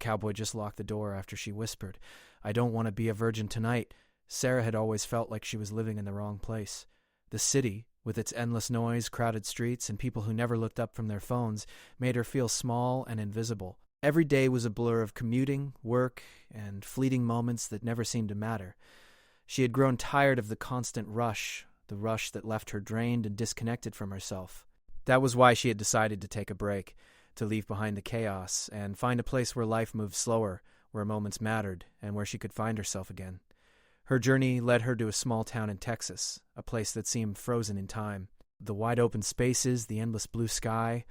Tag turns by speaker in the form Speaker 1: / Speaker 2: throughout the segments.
Speaker 1: Cowboy just locked the door after she whispered, "I don't want to be a virgin tonight." Sarah had always felt like she was living in the wrong place. The city, with its endless noise, crowded streets, and people who never looked up from their phones, made her feel small and invisible. Every day was a blur of commuting, work, and fleeting moments that never seemed to matter. She had grown tired of the constant rush, the rush that left her drained and disconnected from herself. That was why she had decided to take a break, to leave behind the chaos and find a place where life moved slower, where moments mattered, and where she could find herself again. Her journey led her to a small town in Texas, a place that seemed frozen in time. The wide open spaces, the endless blue sky,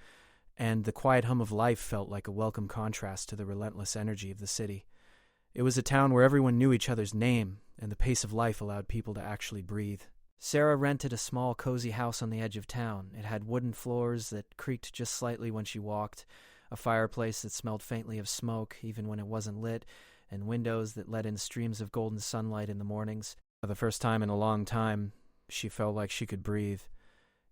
Speaker 1: and the quiet hum of life felt like a welcome contrast to the relentless energy of the city. It was a town where everyone knew each other's name, and the pace of life allowed people to actually breathe. Sarah rented a small, cozy house on the edge of town. It had wooden floors that creaked just slightly when she walked, a fireplace that smelled faintly of smoke even when it wasn't lit, and windows that let in streams of golden sunlight in the mornings. For the first time in a long time, she felt like she could breathe.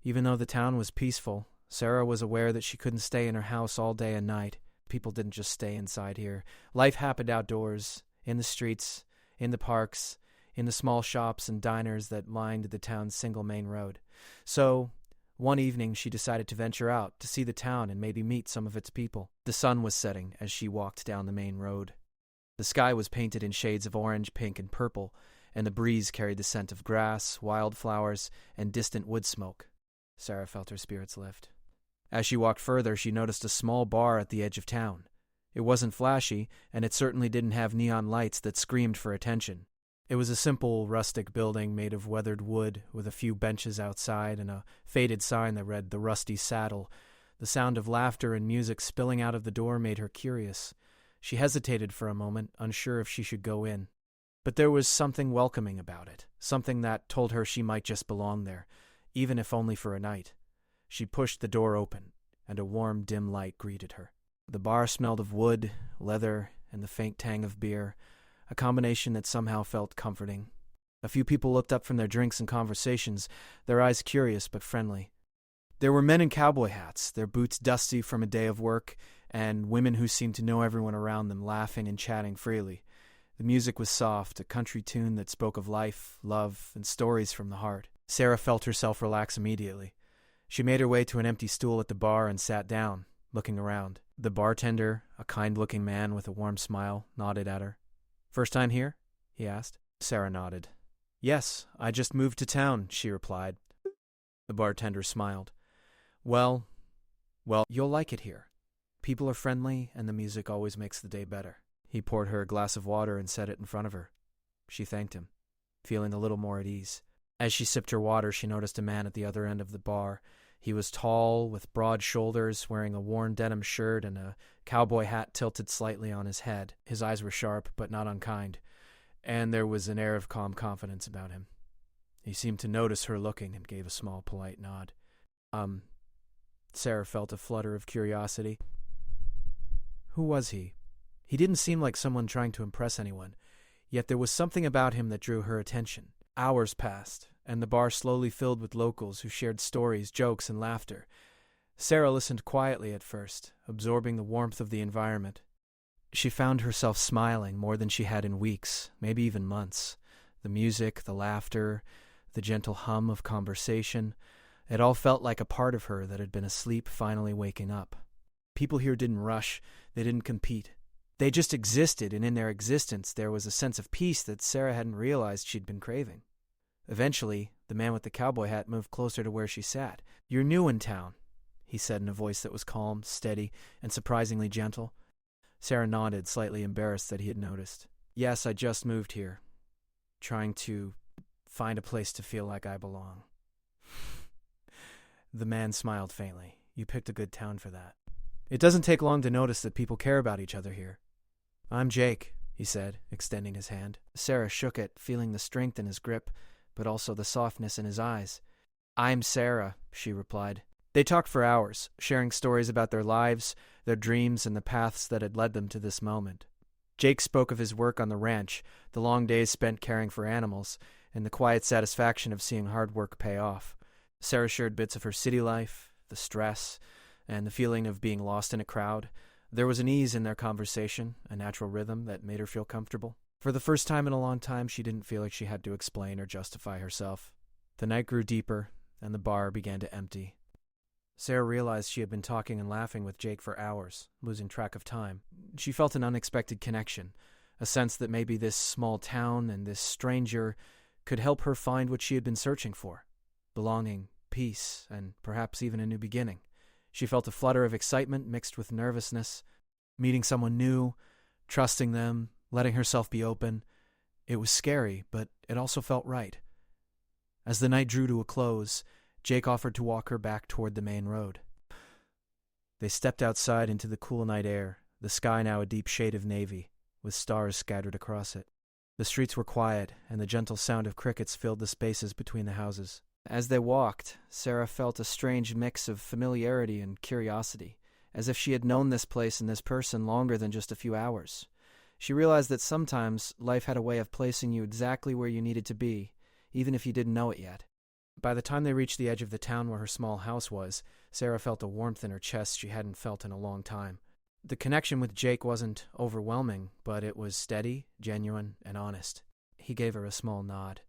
Speaker 1: Even though the town was peaceful, Sarah was aware that she couldn't stay in her house all day and night. People didn't just stay inside here. Life happened outdoors, in the streets, in the parks, in the small shops and diners that lined the town's single main road. So, one evening she decided to venture out, to see the town and maybe meet some of its people. The sun was setting as she walked down the main road. The sky was painted in shades of orange, pink, and purple, and the breeze carried the scent of grass, wildflowers, and distant wood smoke. Sarah felt her spirits lift. As she walked further, she noticed a small bar at the edge of town. It wasn't flashy, and it certainly didn't have neon lights that screamed for attention. It was a simple, rustic building made of weathered wood, with a few benches outside and a faded sign that read, "The Rusty Saddle." The sound of laughter and music spilling out of the door made her curious. She hesitated for a moment, unsure if she should go in. But there was something welcoming about it, something that told her she might just belong there, even if only for a night. She pushed the door open, and a warm, dim light greeted her. The bar smelled of wood, leather, and the faint tang of beer, a combination that somehow felt comforting. A few people looked up from their drinks and conversations, their eyes curious but friendly. There were men in cowboy hats, their boots dusty from a day of work, and women who seemed to know everyone around them, laughing and chatting freely. The music was soft, a country tune that spoke of life, love, and stories from the heart. Sarah felt herself relax immediately. She made her way to an empty stool at the bar and sat down, looking around. The bartender, a kind-looking man with a warm smile, nodded at her. "First time here?" he asked. Sarah nodded. "Yes, I just moved to town," she replied. The bartender smiled. Well, you'll like it here. People are friendly, and the music always makes the day better." He poured her a glass of water and set it in front of her. She thanked him, feeling a little more at ease. As she sipped her water, she noticed a man at the other end of the bar. He was tall, with broad shoulders, wearing a worn denim shirt and a cowboy hat tilted slightly on his head. His eyes were sharp, but not unkind, and there was an air of calm confidence about him. He seemed to notice her looking and gave a small, polite nod. Sarah felt a flutter of curiosity. Who was he? He didn't seem like someone trying to impress anyone, yet there was something about him that drew her attention. Hours passed, and the bar slowly filled with locals who shared stories, jokes, and laughter. Sarah listened quietly at first, absorbing the warmth of the environment. She found herself smiling more than she had in weeks, maybe even months. The music, the laughter, the gentle hum of conversation, it all felt like a part of her that had been asleep finally waking up. People here didn't rush, they didn't compete. They just existed, and in their existence there was a sense of peace that Sarah hadn't realized she'd been craving. Eventually, the man with the cowboy hat moved closer to where she sat. "You're new in town," he said in a voice that was calm, steady, and surprisingly gentle. Sarah nodded, slightly embarrassed that he had noticed. "Yes, I just moved here, trying to find a place to feel like I belong." The man smiled faintly. "You picked a good town for that. It doesn't take long to notice that people care about each other here." "I'm Jake," he said, extending his hand. Sarah shook it, feeling the strength in his grip, but also the softness in his eyes. "I'm Sarah," she replied. They talked for hours, sharing stories about their lives, their dreams, and the paths that had led them to this moment. Jake spoke of his work on the ranch, the long days spent caring for animals, and the quiet satisfaction of seeing hard work pay off. Sarah shared bits of her city life, the stress, and the feeling of being lost in a crowd, There was an ease in their conversation, a natural rhythm that made her feel comfortable. For the first time in a long time, she didn't feel like she had to explain or justify herself. The night grew deeper, and the bar began to empty. Sarah realized she had been talking and laughing with Jake for hours, losing track of time. She felt an unexpected connection, a sense that maybe this small town and this stranger could help her find what she had been searching for: belonging, peace, and perhaps even a new beginning. She felt a flutter of excitement mixed with nervousness, meeting someone new, trusting them, letting herself be open. It was scary, but it also felt right. As the night drew to a close, Jake offered to walk her back toward the main road. They stepped outside into the cool night air, the sky now a deep shade of navy, with stars scattered across it. The streets were quiet, and the gentle sound of crickets filled the spaces between the houses. As they walked, Sarah felt a strange mix of familiarity and curiosity, as if she had known this place and this person longer than just a few hours. She realized that sometimes life had a way of placing you exactly where you needed to be, even if you didn't know it yet. By the time they reached the edge of the town where her small house was, Sarah felt a warmth in her chest she hadn't felt in a long time. The connection with Jake wasn't overwhelming, but it was steady, genuine, and honest. He gave her a small nod,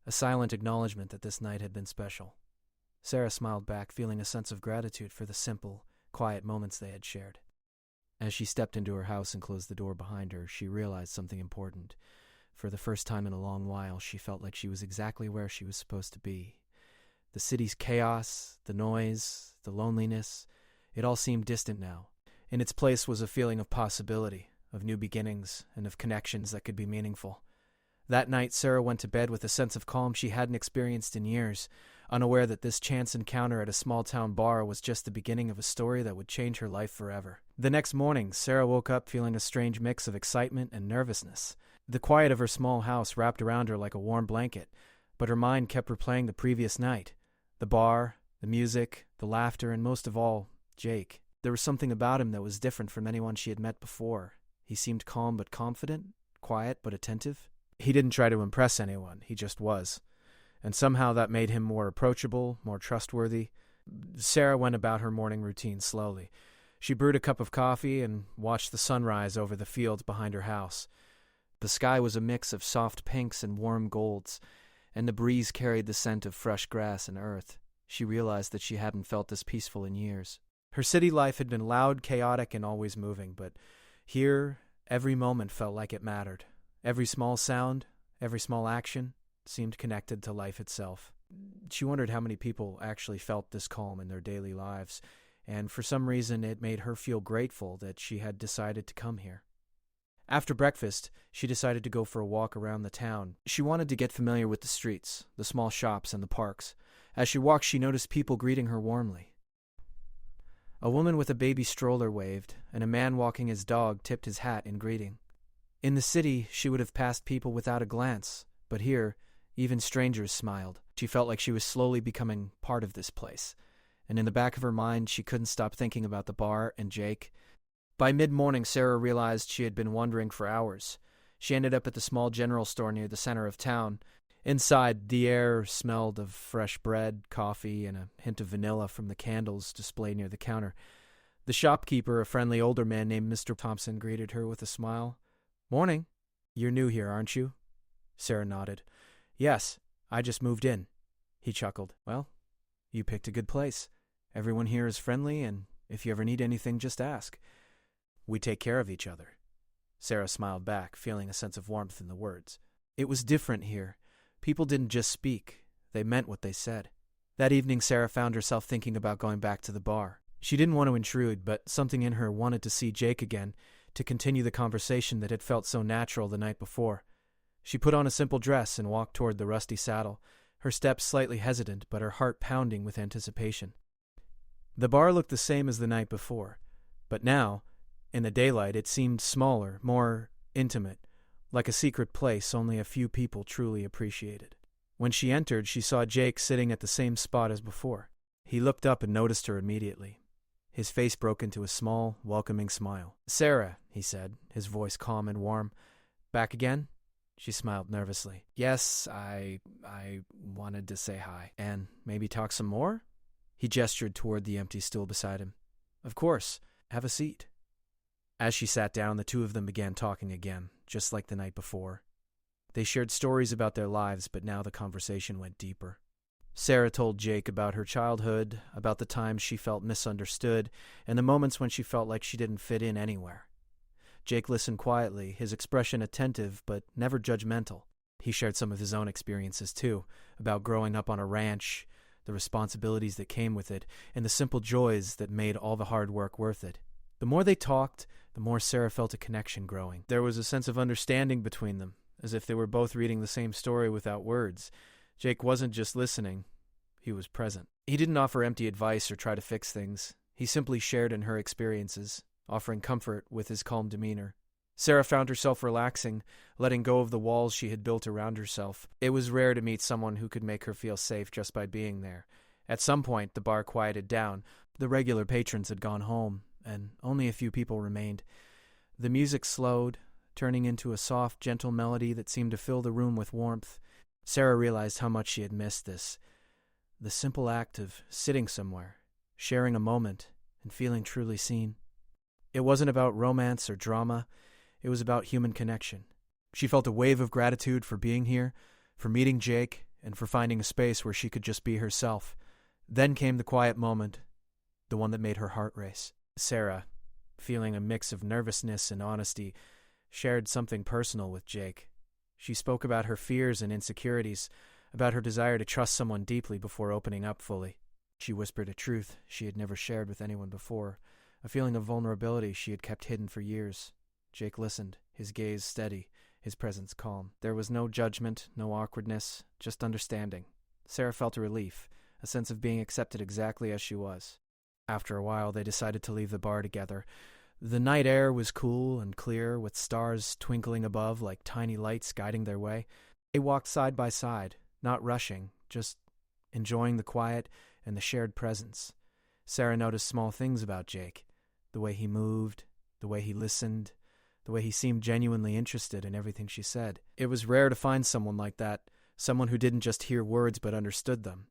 Speaker 1: a silent acknowledgement that this night had been special. Sarah smiled back, feeling a sense of gratitude for the simple, quiet moments they had shared. As she stepped into her house and closed the door behind her, she realized something important. For the first time in a long while, she felt like she was exactly where she was supposed to be. The city's chaos, the noise, the loneliness, it all seemed distant now. In its place was a feeling of possibility, of new beginnings, and of connections that could be meaningful. That night, Sarah went to bed with a sense of calm she hadn't experienced in years, unaware that this chance encounter at a small-town bar was just the beginning of a story that would change her life forever. The next morning, Sarah woke up feeling a strange mix of excitement and nervousness. The quiet of her small house wrapped around her like a warm blanket, but her mind kept replaying the previous night. The bar, the music, the laughter, and most of all, Jake. There was something about him that was different from anyone she had met before. He seemed calm but confident, quiet but attentive. He didn't try to impress anyone, he just was. And somehow that made him more approachable, more trustworthy. Sarah went about her morning routine slowly. She brewed a cup of coffee and watched the sunrise over the fields behind her house. The sky was a mix of soft pinks and warm golds, and the breeze carried the scent of fresh grass and earth. She realized that she hadn't felt this peaceful in years. Her city life had been loud, chaotic, and always moving, but here, every moment felt like it mattered. Every small sound, every small action seemed connected to life itself. She wondered how many people actually felt this calm in their daily lives, and for some reason it made her feel grateful that she had decided to come here. After breakfast, she decided to go for a walk around the town. She wanted to get familiar with the streets, the small shops, and the parks. As she walked, she noticed people greeting her warmly. A woman with a baby stroller waved, and a man walking his dog tipped his hat in greeting. In the city, she would have passed people without a glance, but here, even strangers smiled. She felt like she was slowly becoming part of this place, and in the back of her mind, she couldn't stop thinking about the bar and Jake. By mid-morning, Sarah realized she had been wandering for hours. She ended up at the small general store near the center of town. Inside, the air smelled of fresh bread, coffee, and a hint of vanilla from the candles displayed near the counter. The shopkeeper, a friendly older man named Mr. Thompson, greeted her with a smile. "Morning. You're new here, aren't you?" Sarah nodded. "Yes, I just moved in." He chuckled. "Well, you picked a good place. Everyone here is friendly, and if you ever need anything, just ask. We take care of each other." Sarah smiled back, feeling a sense of warmth in the words. It was different here. People didn't just speak. They meant what they said. That evening, Sarah found herself thinking about going back to the bar. She didn't want to intrude, but something in her wanted to see Jake again, to continue the conversation that had felt so natural the night before. She put on a simple dress and walked toward the rusty saddle, her steps slightly hesitant, but her heart pounding with anticipation. The bar looked the same as the night before, but now, in the daylight, it seemed smaller, more intimate, like a secret place only a few people truly appreciated. When she entered, she saw Jake sitting at the same spot as before. He looked up and noticed her immediately. His face broke into a small, welcoming smile. "Sarah," he said, his voice calm and warm. "Back again?" She smiled nervously. "Yes, I wanted to say hi. And maybe talk some more?" He gestured toward the empty stool beside him. "Of course. Have a seat." As she sat down, the two of them began talking again, just like the night before. They shared stories about their lives, but now the conversation went deeper. Sarah told Jake about her childhood, about the times she felt misunderstood, and the moments when she felt like she didn't fit in anywhere. Jake listened quietly, his expression attentive but never judgmental. He shared some of his own experiences too, about growing up on a ranch, the responsibilities that came with it, and the simple joys that made all the hard work worth it. The more they talked, the more Sarah felt a connection growing. There was a sense of understanding between them, as if they were both reading the same story without words. Jake wasn't just listening, he was present. He didn't offer empty advice or try to fix things. He simply shared in her experiences, offering comfort with his calm demeanor. Sarah found herself relaxing, letting go of the walls she had built around herself. It was rare to meet someone who could make her feel safe just by being there. At some point, the bar quieted down. The regular patrons had gone home, and only a few people remained. The music slowed, turning into a soft, gentle melody that seemed to fill the room with warmth. Sarah realized how much she had missed this. The simple act of sitting somewhere, sharing a moment, and feeling truly seen. It wasn't about romance or drama. It was about human connection. She felt a wave of gratitude for being here, for meeting Jake, and for finding a space where she could just be herself. Then came the quiet moment, the one that made her heart race. Sarah, feeling a mix of nervousness and honesty, shared something personal with Jake. She spoke about her fears and insecurities, about her desire to trust someone deeply before opening up fully. She whispered a truth she had never shared with anyone before, a feeling of vulnerability she had kept hidden for years. Jake listened, his gaze steady, his presence calm. There was no judgment, no awkwardness, just understanding. Sarah felt a relief, a sense of being accepted exactly as she was. After a while, they decided to leave the bar together. The night air was cool and clear, with stars twinkling above like tiny lights guiding their way. They walked side by side, not rushing, just enjoying the quiet and the shared presence. Sarah noticed small things about Jake, the way he moved, the way he listened, the way he seemed genuinely interested in everything she said. It was rare to find someone like that, someone who didn't just hear words but understood them.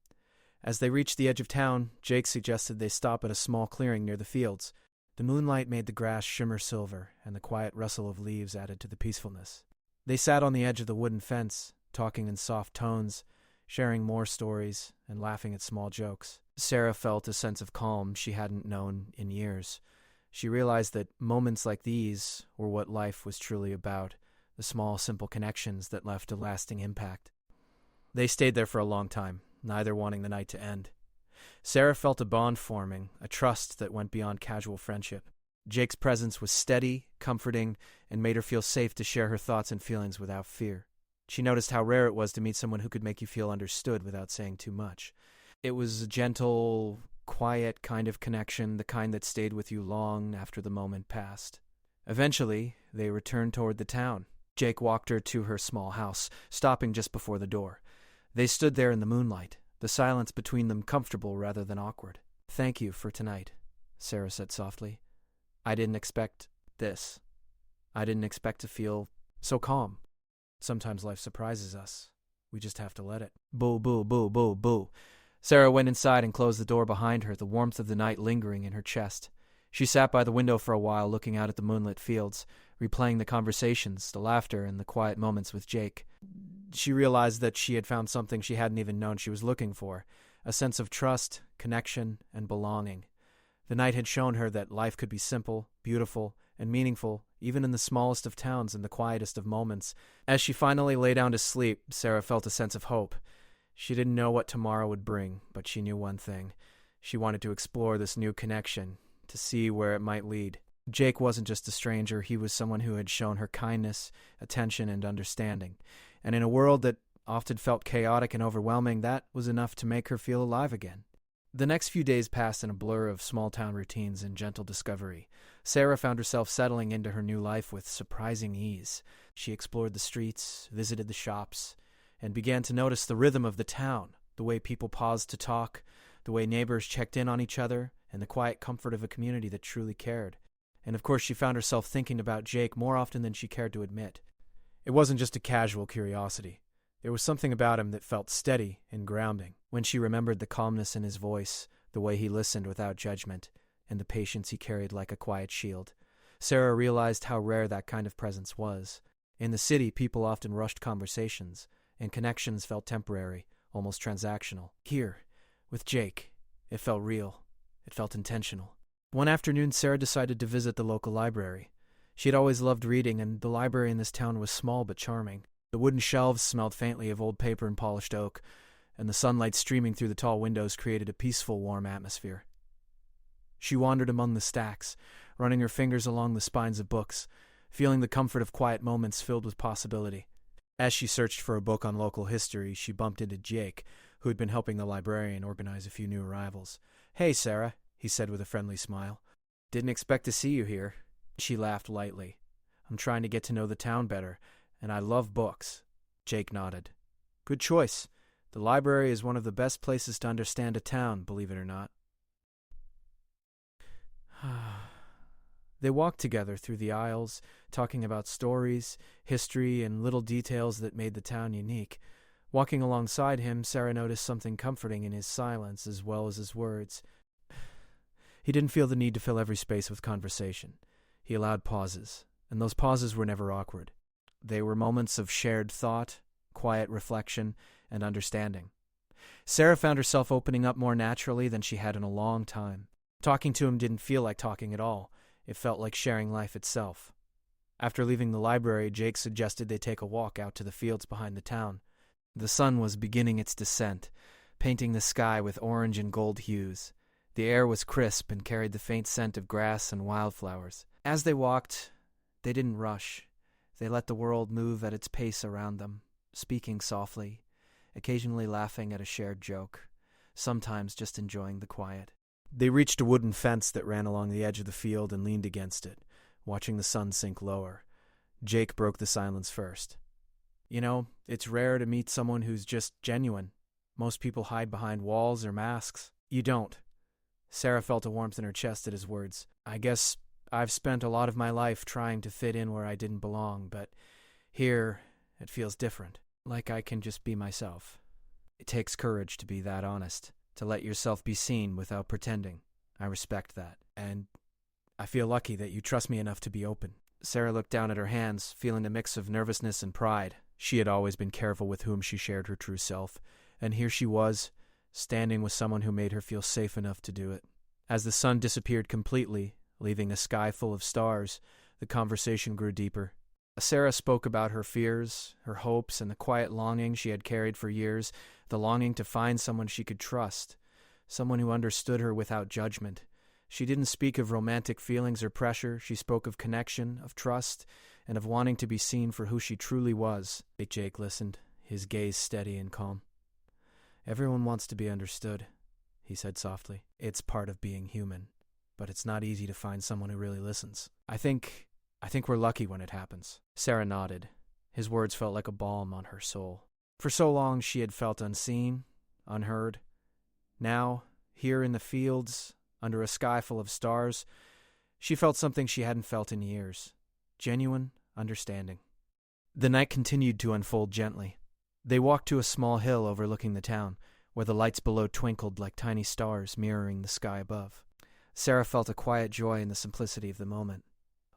Speaker 1: As they reached the edge of town, Jake suggested they stop at a small clearing near the fields. The moonlight made the grass shimmer silver, and the quiet rustle of leaves added to the peacefulness. They sat on the edge of the wooden fence, talking in soft tones, sharing more stories, and laughing at small jokes. Sarah felt a sense of calm she hadn't known in years. She realized that moments like these were what life was truly about, the small, simple connections that left a lasting impact. They stayed there for a long time, neither wanting the night to end. Sarah felt a bond forming, a trust that went beyond casual friendship. Jake's presence was steady, comforting, and made her feel safe to share her thoughts and feelings without fear. She noticed how rare it was to meet someone who could make you feel understood without saying too much. It was a gentle, quiet kind of connection, the kind that stayed with you long after the moment passed. Eventually, they returned toward the town. Jake walked her to her small house, stopping just before the door. They stood there in the moonlight, the silence between them comfortable rather than awkward. "Thank you for tonight," Sarah said softly. "I didn't expect this. I didn't expect to feel so calm. Sometimes life surprises us. We just have to let it." Boo, boo, boo, boo, boo. Sarah went inside and closed the door behind her, the warmth of the night lingering in her chest. She sat by the window for a while, looking out at the moonlit fields, replaying the conversations, the laughter, and the quiet moments with Jake. She realized that she had found something she hadn't even known she was looking for, a sense of trust, connection, and belonging. The night had shown her that life could be simple, beautiful, and meaningful, even in the smallest of towns and the quietest of moments. As she finally lay down to sleep, Sarah felt a sense of hope. She didn't know what tomorrow would bring, but she knew one thing. She wanted to explore this new connection, to see where it might lead. Jake wasn't just a stranger, he was someone who had shown her kindness, attention, and understanding. And in a world that often felt chaotic and overwhelming, that was enough to make her feel alive again. The next few days passed in a blur of small-town routines and gentle discovery. Sarah found herself settling into her new life with surprising ease. She explored the streets, visited the shops, and began to notice the rhythm of the town, the way people paused to talk, the way neighbors checked in on each other, and the quiet comfort of a community that truly cared. And of course she found herself thinking about Jake more often than she cared to admit. It wasn't just a casual curiosity. There was something about him that felt steady and grounding. When she remembered the calmness in his voice, the way he listened without judgment, and the patience he carried like a quiet shield, Sarah realized how rare that kind of presence was. In the city, people often rushed conversations, and connections felt temporary, almost transactional. Here, with Jake, it felt real. It felt intentional. One afternoon, Sarah decided to visit the local library. She had always loved reading, and the library in this town was small but charming. The wooden shelves smelled faintly of old paper and polished oak, and the sunlight streaming through the tall windows created a peaceful, warm atmosphere. She wandered among the stacks, running her fingers along the spines of books, feeling the comfort of quiet moments filled with possibility. As she searched for a book on local history, she bumped into Jake, who had been helping the librarian organize a few new arrivals. "Hey, Sarah," he said with a friendly smile. "Didn't expect to see you here." She laughed lightly. "I'm trying to get to know the town better, and I love books." Jake nodded. "Good choice. The library is one of the best places to understand a town, believe it or not." They walked together through the aisles, talking about stories, history, and little details that made the town unique. Walking alongside him, Sarah noticed something comforting in his silence as well as his words. He didn't feel the need to fill every space with conversation. He allowed pauses, and those pauses were never awkward. They were moments of shared thought, quiet reflection, and understanding. Sarah found herself opening up more naturally than she had in a long time. Talking to him didn't feel like talking at all. It felt like sharing life itself. After leaving the library, Jake suggested they take a walk out to the fields behind the town. The sun was beginning its descent, painting the sky with orange and gold hues. The air was crisp and carried the faint scent of grass and wildflowers. As they walked, they didn't rush. They let the world move at its pace around them, speaking softly, occasionally laughing at a shared joke, sometimes just enjoying the quiet. They reached a wooden fence that ran along the edge of the field and leaned against it, watching the sun sink lower. Jake broke the silence first. "You know, it's rare to meet someone who's just genuine. Most people hide behind walls or masks. You don't." Sarah felt a warmth in her chest at his words. "I guess I've spent a lot of my life trying to fit in where I didn't belong, but here it feels different, like I can just be myself. It takes courage to be that honest, to let yourself be seen without pretending. I respect that, and I feel lucky that you trust me enough to be open." Sarah looked down at her hands, feeling a mix of nervousness and pride. She had always been careful with whom she shared her true self, and here she was, standing with someone who made her feel safe enough to do it. As the sun disappeared completely, leaving a sky full of stars, the conversation grew deeper. Sarah spoke about her fears, her hopes, and the quiet longing she had carried for years, the longing to find someone she could trust, someone who understood her without judgment. She didn't speak of romantic feelings or pressure. She spoke of connection, of trust, and of wanting to be seen for who she truly was. Jake listened, his gaze steady and calm. "Everyone wants to be understood," he said softly. "It's part of being human, but it's not easy to find someone who really listens. I think we're lucky when it happens." Sarah nodded. His words felt like a balm on her soul. For so long she had felt unseen, unheard. Now, here in the fields, under a sky full of stars, she felt something she hadn't felt in years. Genuine understanding. The night continued to unfold gently. They walked to a small hill overlooking the town, where the lights below twinkled like tiny stars mirroring the sky above. Sarah felt a quiet joy in the simplicity of the moment.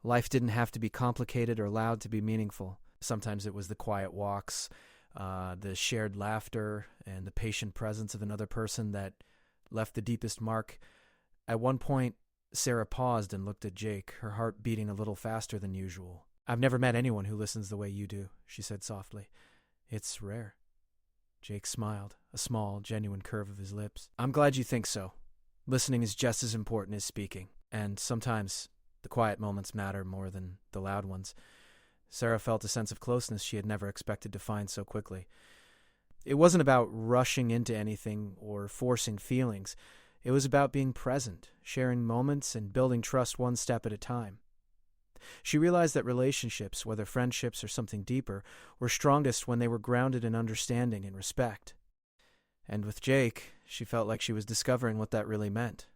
Speaker 1: Life didn't have to be complicated or loud to be meaningful. Sometimes it was the quiet walks, the shared laughter, and the patient presence of another person that left the deepest mark. At one point, Sarah paused and looked at Jake, her heart beating a little faster than usual. "I've never met anyone who listens the way you do," she said softly. "It's rare." Jake smiled, a small, genuine curve of his lips. "I'm glad you think so. Listening is just as important as speaking, and sometimes the quiet moments matter more than the loud ones." Sarah felt a sense of closeness she had never expected to find so quickly. It wasn't about rushing into anything or forcing feelings. It was about being present, sharing moments, and building trust one step at a time. She realized that relationships, whether friendships or something deeper, were strongest when they were grounded in understanding and respect. And with Jake, she felt like she was discovering what that really meant.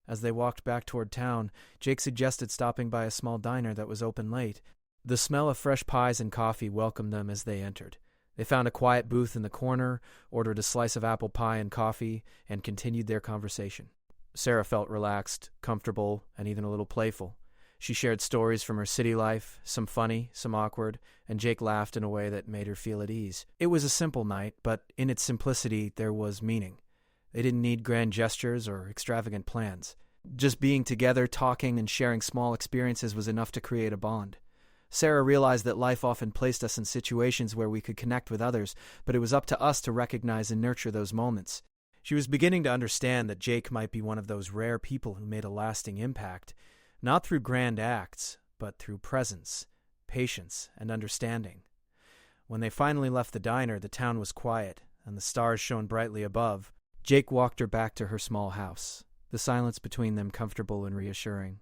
Speaker 1: As they walked back toward town, Jake suggested stopping by a small diner that was open late. The smell of fresh pies and coffee welcomed them as they entered. They found a quiet booth in the corner, ordered a slice of apple pie and coffee, and continued their conversation. Sarah felt relaxed, comfortable, and even a little playful. She shared stories from her city life, some funny, some awkward, and Jake laughed in a way that made her feel at ease. It was a simple night, but in its simplicity there was meaning. They didn't need grand gestures or extravagant plans. Just being together, talking, and sharing small experiences was enough to create a bond. Sarah realized that life often placed us in situations where we could connect with others, but it was up to us to recognize and nurture those moments. She was beginning to understand that Jake might be one of those rare people who made a lasting impact, not through grand acts, but through presence, patience, and understanding. When they finally left the diner, the town was quiet, and the stars shone brightly above. Jake walked her back to her small house, the silence between them comfortable and reassuring.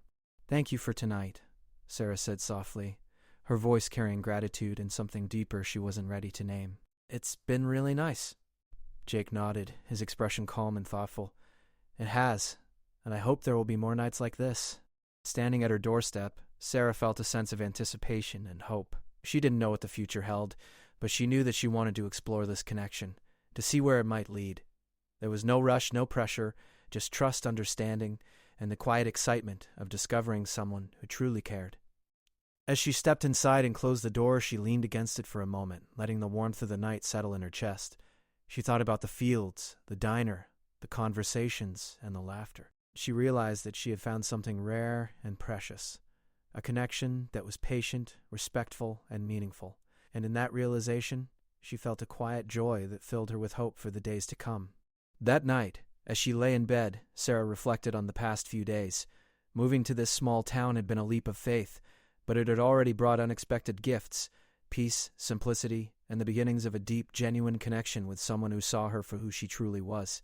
Speaker 1: "Thank you for tonight," Sarah said softly, her voice carrying gratitude and something deeper she wasn't ready to name. "It's been really nice." Jake nodded, his expression calm and thoughtful. "It has, and I hope there will be more nights like this." Standing at her doorstep, Sarah felt a sense of anticipation and hope. She didn't know what the future held, but she knew that she wanted to explore this connection, to see where it might lead. There was no rush, no pressure, just trust, understanding, and the quiet excitement of discovering someone who truly cared. As she stepped inside and closed the door, she leaned against it for a moment, letting the warmth of the night settle in her chest. She thought about the fields, the diner, the conversations, and the laughter. She realized that she had found something rare and precious, a connection that was patient, respectful, and meaningful. And in that realization, she felt a quiet joy that filled her with hope for the days to come. That night, as she lay in bed, Sarah reflected on the past few days. Moving to this small town had been a leap of faith, but it had already brought unexpected gifts, peace, simplicity, and the beginnings of a deep, genuine connection with someone who saw her for who she truly was.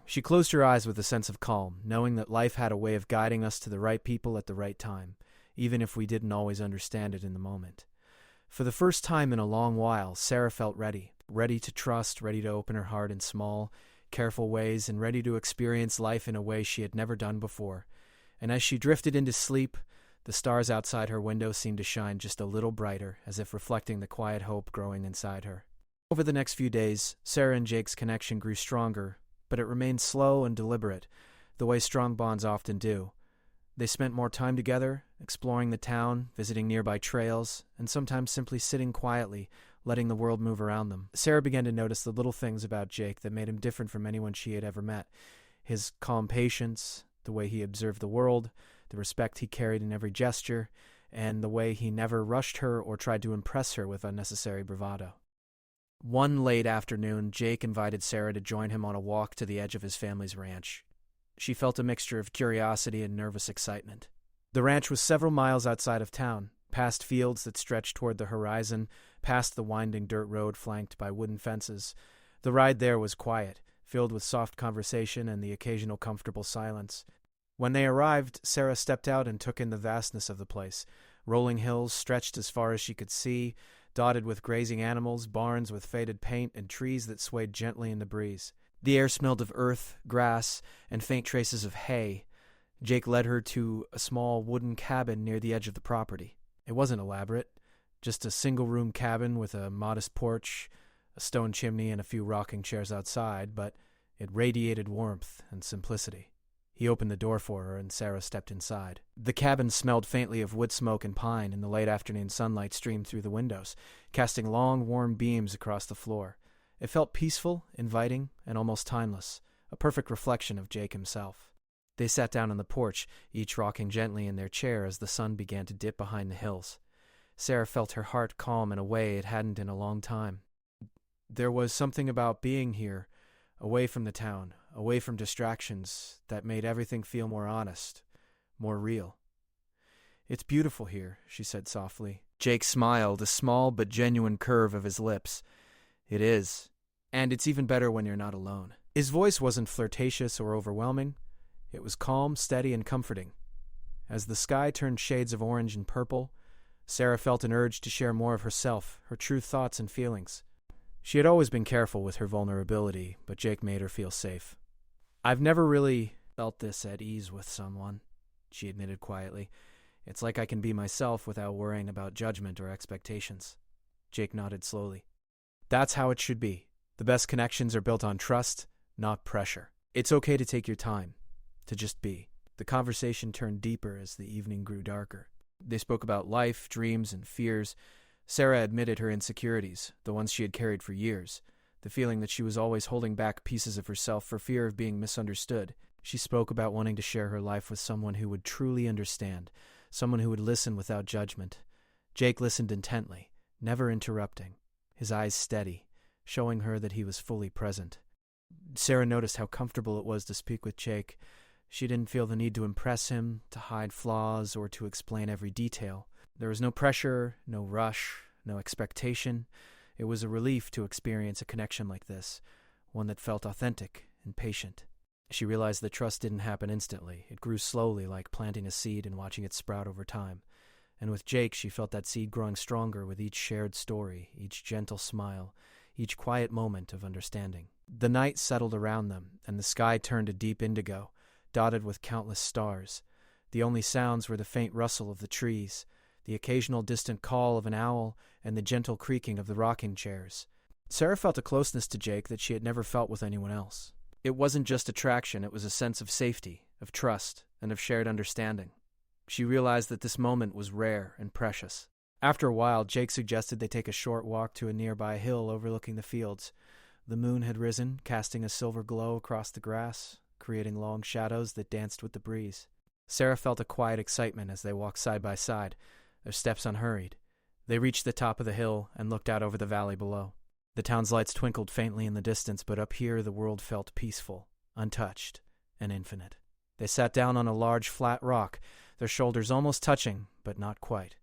Speaker 1: She closed her eyes with a sense of calm, knowing that life had a way of guiding us to the right people at the right time, even if we didn't always understand it in the moment. For the first time in a long while, Sarah felt ready to trust, ready to open her heart in small, careful ways, and ready to experience life in a way she had never done before. And as she drifted into sleep, the stars outside her window seemed to shine just a little brighter, as if reflecting the quiet hope growing inside her. Over the next few days, Sarah and Jake's connection grew stronger, but it remained slow and deliberate, the way strong bonds often do. They spent more time together, exploring the town, visiting nearby trails, and sometimes simply sitting quietly, letting the world move around them. Sarah began to notice the little things about Jake that made him different from anyone she had ever met. His calm patience, the way he observed the world, the respect he carried in every gesture, and the way he never rushed her or tried to impress her with unnecessary bravado. One late afternoon, Jake invited Sarah to join him on a walk to the edge of his family's ranch. She felt a mixture of curiosity and nervous excitement. The ranch was several miles outside of town, past fields that stretched toward the horizon, past the winding dirt road flanked by wooden fences. The ride there was quiet, filled with soft conversation and the occasional comfortable silence. When they arrived, Sarah stepped out and took in the vastness of the place. Rolling hills stretched as far as she could see, dotted with grazing animals, barns with faded paint, and trees that swayed gently in the breeze. The air smelled of earth, grass, and faint traces of hay. Jake led her to a small wooden cabin near the edge of the property. It wasn't elaborate, just a single-room cabin with a modest porch, a stone chimney, and a few rocking chairs outside, but it radiated warmth and simplicity. He opened the door for her, and Sarah stepped inside. The cabin smelled faintly of wood smoke and pine, and the late afternoon sunlight streamed through the windows, casting long, warm beams across the floor. It felt peaceful, inviting, and almost timeless, a perfect reflection of Jake himself. They sat down on the porch, each rocking gently in their chair as the sun began to dip behind the hills. Sarah felt her heart calm in a way it hadn't in a long time. There was something about being here, away from the town, away from distractions, that made everything feel more honest, more real. "It's beautiful here," she said softly. Jake smiled, a small but genuine curve of his lips. "It is. And it's even better when you're not alone." His voice wasn't flirtatious or overwhelming. It was calm, steady, and comforting. As the sky turned shades of orange and purple, Sarah felt an urge to share more of herself, her true thoughts and feelings. She had always been careful with her vulnerability, but Jake made her feel safe. "I've never really felt this at ease with someone," she admitted quietly. "It's like I can be myself without worrying about judgment or expectations." Jake nodded slowly. "That's how it should be. The best connections are built on trust, not pressure. It's okay to take your time, to just be." The conversation turned deeper as the evening grew darker. They spoke about life, dreams, and fears. Sarah admitted her insecurities, the ones she had carried for years, the feeling that she was always holding back pieces of herself for fear of being misunderstood. She spoke about wanting to share her life with someone who would truly understand, someone who would listen without judgment. Jake listened intently, never interrupting, his eyes steady, showing her that he was fully present. Sarah noticed how comfortable it was to speak with Jake. She didn't feel the need to impress him, to hide flaws, or to explain every detail. There was no pressure, no rush, no expectation. It was a relief to experience a connection like this, one that felt authentic and patient. She realized that trust didn't happen instantly. It grew slowly, like planting a seed and watching it sprout over time. And with Jake, she felt that seed growing stronger with each shared story, each gentle smile, each quiet moment of understanding. The night settled around them, and the sky turned a deep indigo, dotted with countless stars. The only sounds were the faint rustle of the trees, the occasional distant call of an owl, and the gentle creaking of the rocking chairs. Sarah felt a closeness to Jake that she had never felt with anyone else. It wasn't just attraction, it was a sense of safety, of trust, and of shared understanding. She realized that this moment was rare and precious. After a while, Jake suggested they take a short walk to a nearby hill overlooking the fields. The moon had risen, casting a silver glow across the grass, creating long shadows that danced with the breeze. Sarah felt a quiet excitement as they walked side by side, their steps unhurried. They reached the top of the hill and looked out over the valley below. The town's lights twinkled faintly in the distance, but up here the world felt peaceful, untouched, and infinite. They sat down on a large flat rock, their shoulders almost touching, but not quite.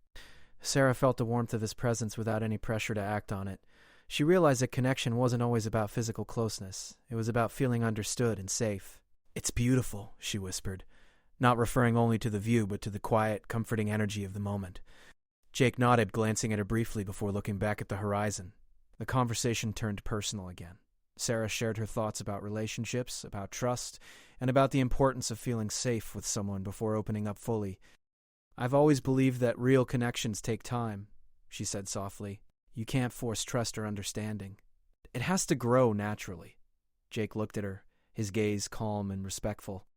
Speaker 1: Sarah felt the warmth of his presence without any pressure to act on it. She realized that connection wasn't always about physical closeness. It was about feeling understood and safe. "It's beautiful," she whispered, not referring only to the view but to the quiet, comforting energy of the moment. Jake nodded, glancing at her briefly before looking back at the horizon. The conversation turned personal again. Sarah shared her thoughts about relationships, about trust, and about the importance of feeling safe with someone before opening up fully. "I've always believed that real connections take time," she said softly. "You can't force trust or understanding. It has to grow naturally." Jake looked at her, his gaze calm and respectful.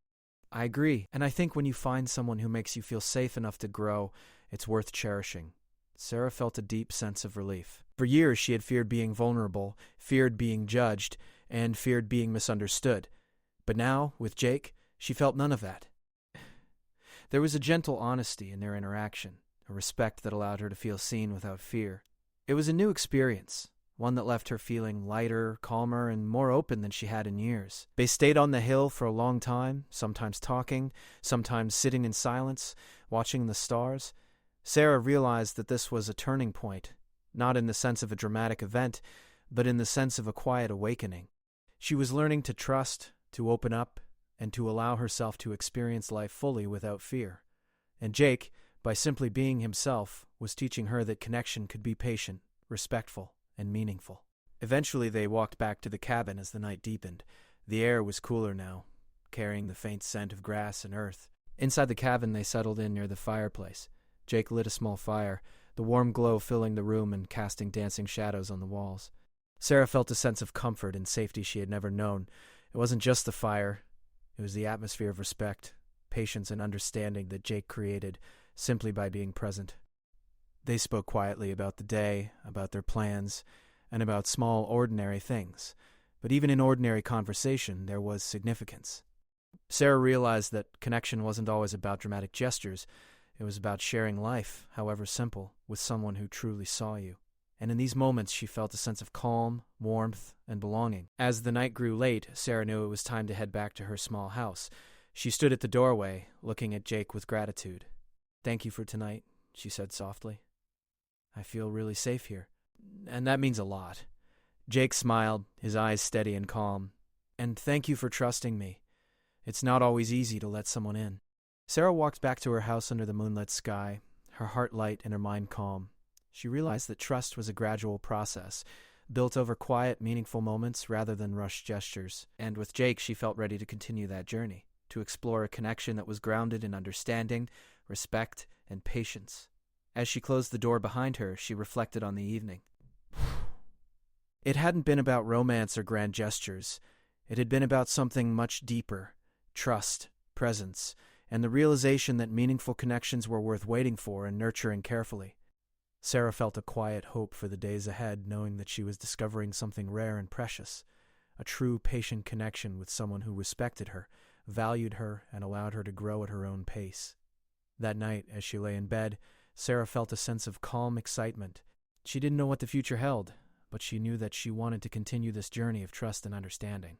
Speaker 1: "I agree, and I think when you find someone who makes you feel safe enough to grow, it's worth cherishing." Sarah felt a deep sense of relief. For years she had feared being vulnerable, feared being judged, and feared being misunderstood. But now, with Jake, she felt none of that. There was a gentle honesty in their interaction, a respect that allowed her to feel seen without fear. It was a new experience, one that left her feeling lighter, calmer, and more open than she had in years. They stayed on the hill for a long time, sometimes talking, sometimes sitting in silence, watching the stars. Sarah realized that this was a turning point, not in the sense of a dramatic event, but in the sense of a quiet awakening. She was learning to trust, to open up, and to allow herself to experience life fully without fear. And Jake, by simply being himself, was teaching her that connection could be patient, respectful, and meaningful. Eventually they walked back to the cabin as the night deepened. The air was cooler now, carrying the faint scent of grass and earth. Inside the cabin they settled in near the fireplace. Jake lit a small fire, the warm glow filling the room and casting dancing shadows on the walls. Sarah felt a sense of comfort and safety she had never known. It wasn't just the fire. It was the atmosphere of respect, patience, and understanding that Jake created simply by being present. They spoke quietly about the day, about their plans, and about small, ordinary things. But even in ordinary conversation, there was significance. Sarah realized that connection wasn't always about dramatic gestures. It was about sharing life, however simple, with someone who truly saw you. And in these moments she felt a sense of calm, warmth, and belonging. As the night grew late, Sarah knew it was time to head back to her small house. She stood at the doorway, looking at Jake with gratitude. "Thank you for tonight," she said softly. "I feel really safe here. And that means a lot." Jake smiled, his eyes steady and calm. "And thank you for trusting me. It's not always easy to let someone in." Sarah walked back to her house under the moonlit sky, her heart light and her mind calm. She realized that trust was a gradual process, built over quiet, meaningful moments rather than rushed gestures. And with Jake, she felt ready to continue that journey, to explore a connection that was grounded in understanding, respect, and patience. As she closed the door behind her, she reflected on the evening. It hadn't been about romance or grand gestures. It had been about something much deeper: trust, presence, and the realization that meaningful connections were worth waiting for and nurturing carefully. Sarah felt a quiet hope for the days ahead, knowing that she was discovering something rare and precious, a true patient connection with someone who respected her, valued her, and allowed her to grow at her own pace. That night, as she lay in bed, Sarah felt a sense of calm excitement. She didn't know what the future held, but she knew that she wanted to continue this journey of trust and understanding.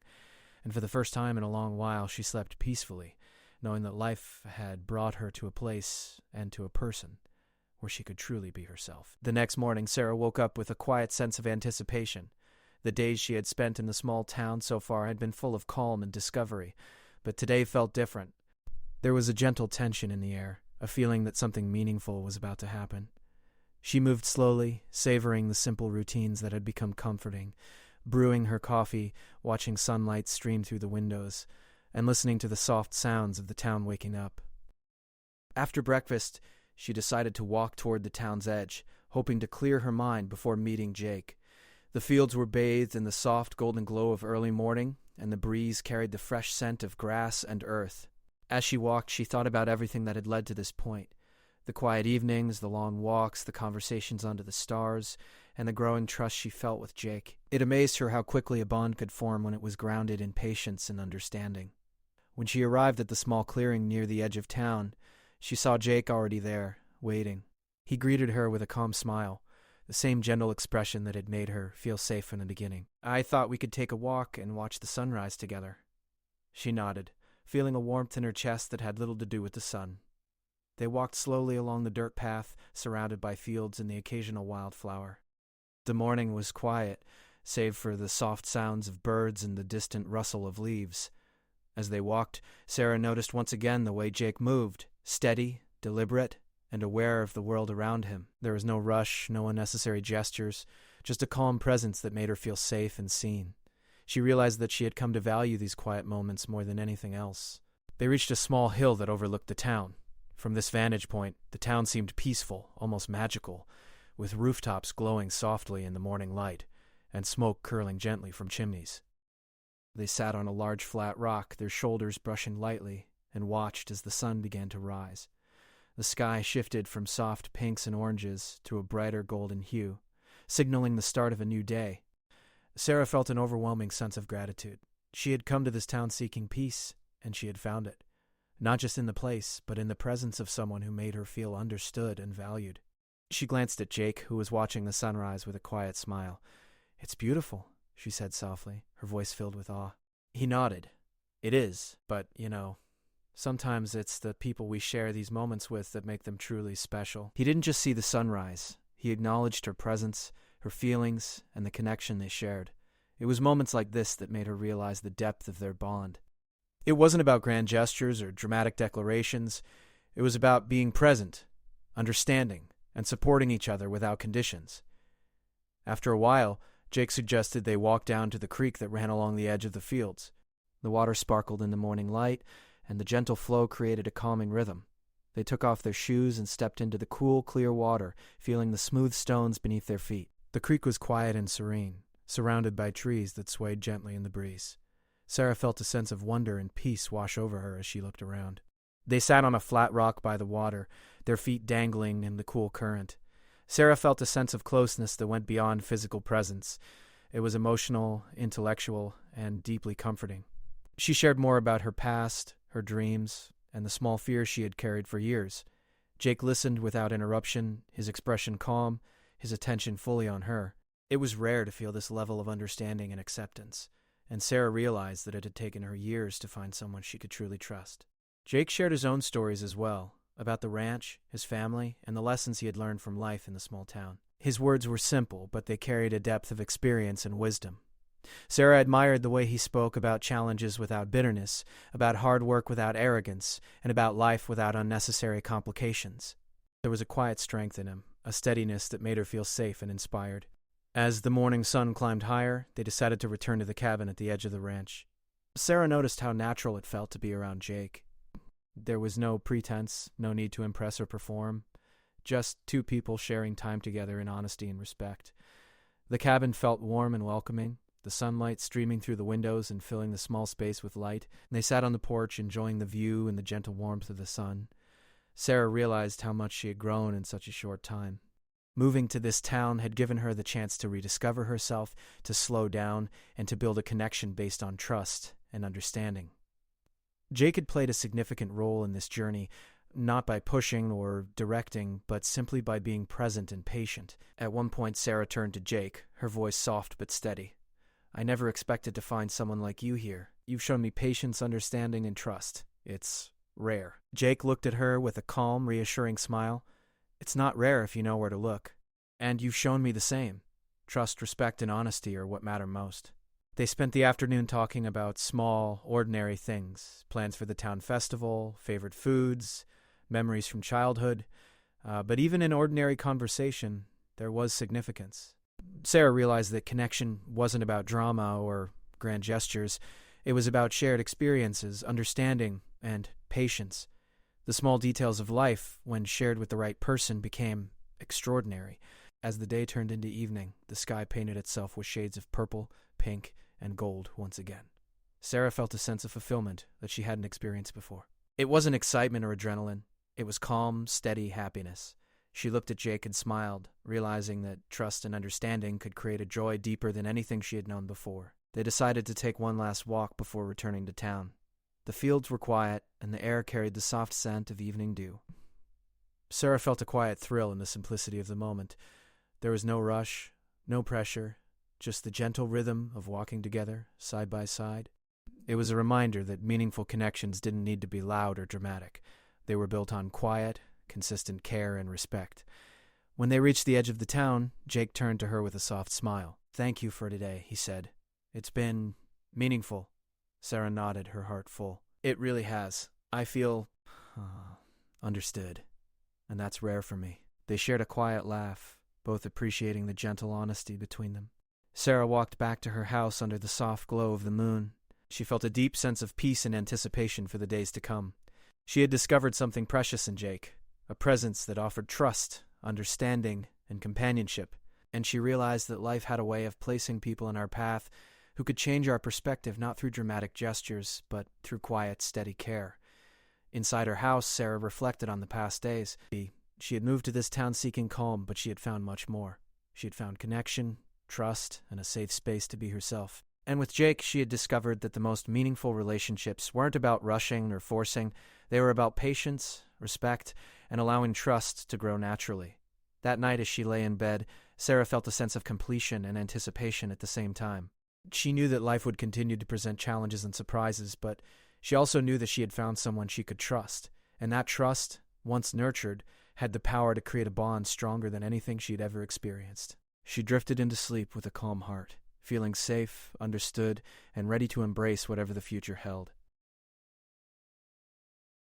Speaker 1: And for the first time in a long while, she slept peacefully, knowing that life had brought her to a place and to a person where she could truly be herself. The next morning, Sarah woke up with a quiet sense of anticipation. The days she had spent in the small town so far had been full of calm and discovery, but today felt different. There was a gentle tension in the air, a feeling that something meaningful was about to happen. She moved slowly, savoring the simple routines that had become comforting, brewing her coffee, watching sunlight stream through the windows, and listening to the soft sounds of the town waking up. After breakfast, she decided to walk toward the town's edge, hoping to clear her mind before meeting Jake. The fields were bathed in the soft golden glow of early morning, and the breeze carried the fresh scent of grass and earth. As she walked, she thought about everything that had led to this point. The quiet evenings, the long walks, the conversations under the stars, and the growing trust she felt with Jake. It amazed her how quickly a bond could form when it was grounded in patience and understanding. When she arrived at the small clearing near the edge of town, she saw Jake already there, waiting. He greeted her with a calm smile, the same gentle expression that had made her feel safe in the beginning. "I thought we could take a walk and watch the sunrise together." She nodded, feeling a warmth in her chest that had little to do with the sun. They walked slowly along the dirt path, surrounded by fields and the occasional wildflower. The morning was quiet, save for the soft sounds of birds and the distant rustle of leaves. As they walked, Sarah noticed once again the way Jake moved, steady, deliberate, and aware of the world around him. There was no rush, no unnecessary gestures, just a calm presence that made her feel safe and seen. She realized that she had come to value these quiet moments more than anything else. They reached a small hill that overlooked the town. From this vantage point, the town seemed peaceful, almost magical, with rooftops glowing softly in the morning light, and smoke curling gently from chimneys. They sat on a large flat rock, their shoulders brushing lightly, and watched as the sun began to rise. The sky shifted from soft pinks and oranges to a brighter golden hue, signaling the start of a new day. Sarah felt an overwhelming sense of gratitude. She had come to this town seeking peace, and she had found it. Not just in the place, but in the presence of someone who made her feel understood and valued. She glanced at Jake, who was watching the sunrise with a quiet smile. "It's beautiful," she said softly, her voice filled with awe. He nodded. "It is, but, sometimes it's the people we share these moments with that make them truly special." He didn't just see the sunrise. He acknowledged her presence, her feelings, and the connection they shared. It was moments like this that made her realize the depth of their bond. It wasn't about grand gestures or dramatic declarations. It was about being present, understanding, and supporting each other without conditions. After a while, Jake suggested they walk down to the creek that ran along the edge of the fields. The water sparkled in the morning light, and the gentle flow created a calming rhythm. They took off their shoes and stepped into the cool, clear water, feeling the smooth stones beneath their feet. The creek was quiet and serene, surrounded by trees that swayed gently in the breeze. Sarah felt a sense of wonder and peace wash over her as she looked around. They sat on a flat rock by the water, their feet dangling in the cool current. Sarah felt a sense of closeness that went beyond physical presence. It was emotional, intellectual, and deeply comforting. She shared more about her past, her dreams, and the small fears she had carried for years. Jake listened without interruption, his expression calm, his attention fully on her. It was rare to feel this level of understanding and acceptance, and Sarah realized that it had taken her years to find someone she could truly trust. Jake shared his own stories as well, about the ranch, his family, and the lessons he had learned from life in the small town. His words were simple, but they carried a depth of experience and wisdom. Sarah admired the way he spoke about challenges without bitterness, about hard work without arrogance, and about life without unnecessary complications. There was a quiet strength in him, a steadiness that made her feel safe and inspired. As the morning sun climbed higher, they decided to return to the cabin at the edge of the ranch. Sarah noticed how natural it felt to be around Jake. There was no pretense, no need to impress or perform, just two people sharing time together in honesty and respect. The cabin felt warm and welcoming, the sunlight streaming through the windows and filling the small space with light. They sat on the porch, enjoying the view and the gentle warmth of the sun. Sarah realized how much she had grown in such a short time. Moving to this town had given her the chance to rediscover herself, to slow down, and to build a connection based on trust and understanding. Jake had played a significant role in this journey, not by pushing or directing, but simply by being present and patient. At one point, Sarah turned to Jake, her voice soft but steady. "I never expected to find someone like you here. You've shown me patience, understanding, and trust. It's rare." Jake looked at her with a calm, reassuring smile. "It's not rare if you know where to look. And you've shown me the same. Trust, respect, and honesty are what matter most." They spent the afternoon talking about small, ordinary things, plans for the town festival, favorite foods, memories from childhood. But even in ordinary conversation, there was significance. Sarah realized that connection wasn't about drama or grand gestures. It was about shared experiences, understanding, and patience. The small details of life, when shared with the right person, became extraordinary. As the day turned into evening, the sky painted itself with shades of purple, pink, and gold once again. Sarah felt a sense of fulfillment that she hadn't experienced before. It wasn't excitement or adrenaline. It was calm, steady happiness. She looked at Jake and smiled, realizing that trust and understanding could create a joy deeper than anything she had known before. They decided to take one last walk before returning to town. The fields were quiet, and the air carried the soft scent of evening dew. Sarah felt a quiet thrill in the simplicity of the moment. There was no rush, no pressure, just the gentle rhythm of walking together, side by side. It was a reminder that meaningful connections didn't need to be loud or dramatic. They were built on quiet, consistent care and respect. When they reached the edge of the town, Jake turned to her with a soft smile. "Thank you for today," he said. "It's been meaningful." Sarah nodded, her heart full. "It really has. I feel understood, and that's rare for me." They shared a quiet laugh, both appreciating the gentle honesty between them. Sarah walked back to her house under the soft glow of the moon. She felt a deep sense of peace and anticipation for the days to come. She had discovered something precious in Jake, a presence that offered trust, understanding, and companionship, and she realized that life had a way of placing people in our path who could change our perspective not through dramatic gestures, but through quiet, steady care. Inside her house, Sarah reflected on the past days. She had moved to this town seeking calm, but she had found much more. She had found connection, trust, and a safe space to be herself. And with Jake, she had discovered that the most meaningful relationships weren't about rushing or forcing. They were about patience, respect, and allowing trust to grow naturally. That night, as she lay in bed, Sarah felt a sense of completion and anticipation at the same time. She knew that life would continue to present challenges and surprises, but she also knew that she had found someone she could trust, and that trust, once nurtured, had the power to create a bond stronger than anything she'd ever experienced. She drifted into sleep with a calm heart, feeling safe, understood, and ready to embrace whatever the future held.